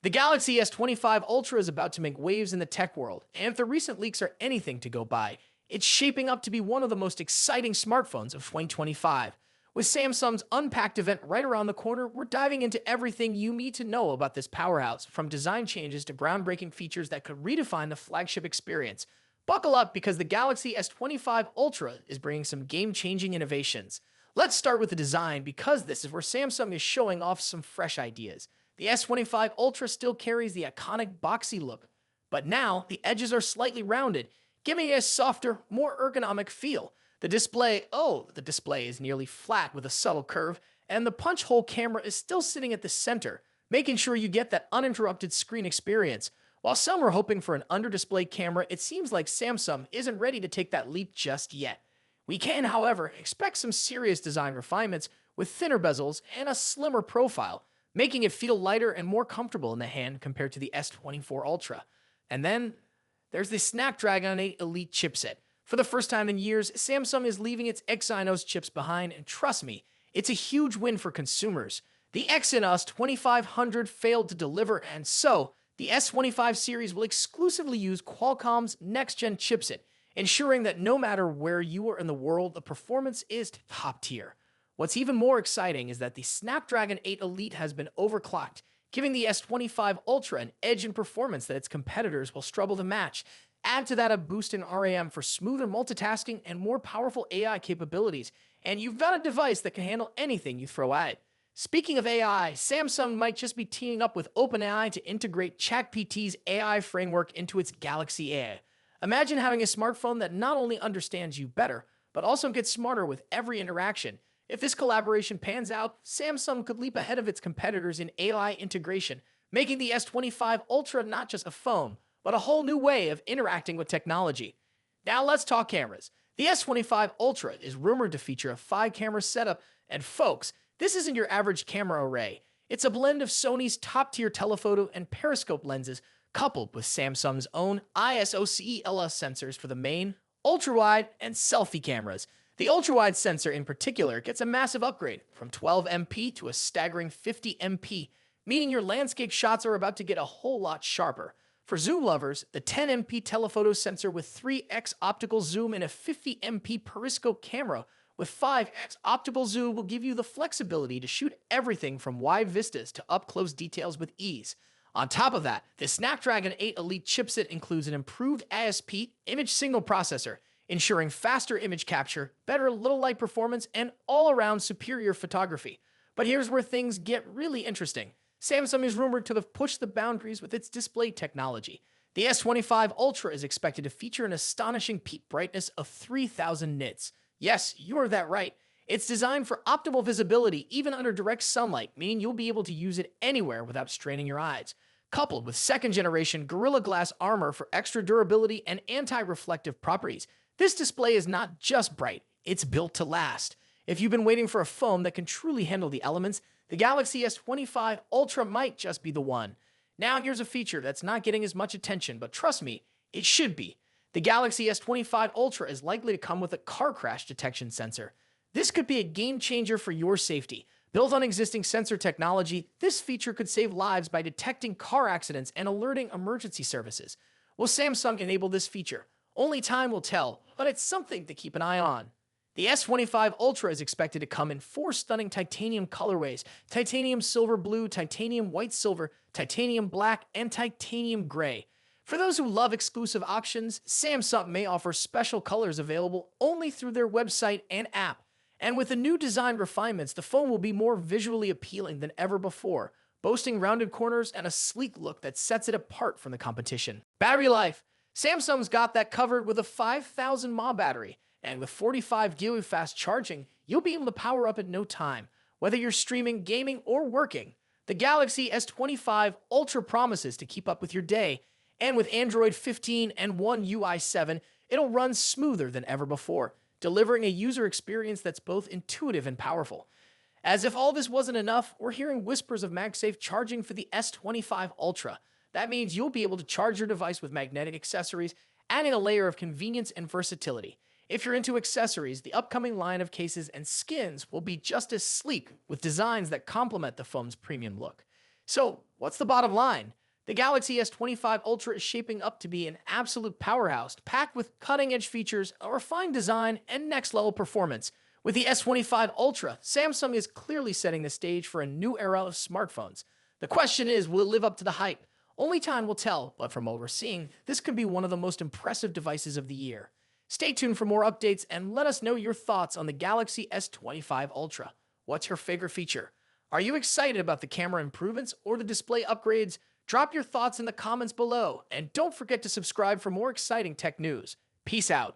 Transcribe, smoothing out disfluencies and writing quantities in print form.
The Galaxy S25 Ultra is about to make waves in the tech world, and if the recent leaks are anything to go by, it's shaping up to be one of the most exciting smartphones of 2025. With Samsung's Unpacked event right around the corner, we're diving into everything you need to know about this powerhouse, from design changes to groundbreaking features that could redefine the flagship experience. Buckle up because the Galaxy S25 Ultra is bringing some game-changing innovations. Let's start with the design because this is where Samsung is showing off some fresh ideas. The S25 Ultra still carries the iconic boxy look, but now the edges are slightly rounded, giving it a softer, more ergonomic feel. The display is nearly flat with a subtle curve, and the punch hole camera is still sitting at the center, making sure you get that uninterrupted screen experience. While some were hoping for an under-display camera, it seems like Samsung isn't ready to take that leap just yet. We can, however, expect some serious design refinements with thinner bezels and a slimmer profile, making it feel lighter and more comfortable in the hand compared to the S24 Ultra. And then there's the Snapdragon 8 Elite chipset. For the first time in years, Samsung is leaving its Exynos chips behind, and trust me, it's a huge win for consumers. The Exynos 2500 failed to deliver, and so the S25 series will exclusively use Qualcomm's next-gen chipset, ensuring that no matter where you are in the world, the performance is top tier. What's even more exciting is that the Snapdragon 8 Elite has been overclocked, giving the S25 Ultra an edge in performance that its competitors will struggle to match. Add to that a boost in RAM for smoother multitasking and more powerful AI capabilities, and you've got a device that can handle anything you throw at it. Speaking of AI, Samsung might just be teaming up with OpenAI to integrate ChatGPT's AI framework into its Galaxy A. Imagine having a smartphone that not only understands you better, but also gets smarter with every interaction. If this collaboration pans out, Samsung could leap ahead of its competitors in AI integration, making the S25 Ultra not just a phone, but a whole new way of interacting with technology. Now let's talk cameras. The S25 Ultra is rumored to feature a 5-camera setup, and folks, this isn't your average camera array. It's a blend of Sony's top-tier telephoto and periscope lenses, coupled with Samsung's own ISO-CELS sensors for the main, ultra-wide, and selfie cameras. The ultra-wide sensor in particular gets a massive upgrade from 12 MP to a staggering 50 MP, meaning your landscape shots are about to get a whole lot sharper. For zoom lovers, the 10 MP telephoto sensor with 3x optical zoom and a 50 MP periscope camera with 5x optical zoom will give you the flexibility to shoot everything from wide vistas to up-close details with ease. On top of that, the Snapdragon 8 Elite chipset includes an improved ISP image signal processor, ensuring faster image capture, better low light performance, and all-around superior photography. But here's where things get really interesting. Samsung is rumored to have pushed the boundaries with its display technology. The S25 Ultra is expected to feature an astonishing peak brightness of 3000 nits. Yes, you heard that right. It's designed for optimal visibility even under direct sunlight, meaning you'll be able to use it anywhere without straining your eyes. Coupled with second-generation Gorilla Glass armor for extra durability and anti-reflective properties, this display is not just bright, it's built to last. If you've been waiting for a phone that can truly handle the elements, the Galaxy S25 Ultra might just be the one. Now here's a feature that's not getting as much attention, but trust me, it should be. The Galaxy S25 Ultra is likely to come with a car crash detection sensor. This could be a game changer for your safety. Built on existing sensor technology, this feature could save lives by detecting car accidents and alerting emergency services. Will Samsung enable this feature? Only time will tell, but it's something to keep an eye on. The S25 Ultra is expected to come in 4 stunning titanium colorways: titanium silver blue, titanium white silver, titanium black, and titanium gray. For those who love exclusive options, Samsung may offer special colors available only through their website and app. And with the new design refinements, the phone will be more visually appealing than ever before, boasting rounded corners and a sleek look that sets it apart from the competition. Battery life. Samsung's got that covered with a 5000 mAh battery. And with 45 GB fast charging, you'll be able to power up in no time, whether you're streaming, gaming, or working. The Galaxy S25 Ultra promises to keep up with your day, and with Android 15 and One UI 7, it'll run smoother than ever before, delivering a user experience that's both intuitive and powerful. As if all this wasn't enough, we're hearing whispers of MagSafe charging for the S25 Ultra. That means you'll be able to charge your device with magnetic accessories, adding a layer of convenience and versatility. If you're into accessories, the upcoming line of cases and skins will be just as sleek, with designs that complement the phone's premium look. So, what's the bottom line? The Galaxy S25 Ultra is shaping up to be an absolute powerhouse, packed with cutting edge features, a refined design, and next level performance. With the S25 Ultra, Samsung is clearly setting the stage for a new era of smartphones. The question is, will it live up to the hype? Only time will tell, but from what we're seeing, this could be one of the most impressive devices of the year. Stay tuned for more updates and let us know your thoughts on the Galaxy S25 Ultra. What's your favorite feature? Are you excited about the camera improvements or the display upgrades? Drop your thoughts in the comments below, and don't forget to subscribe for more exciting tech news. Peace out.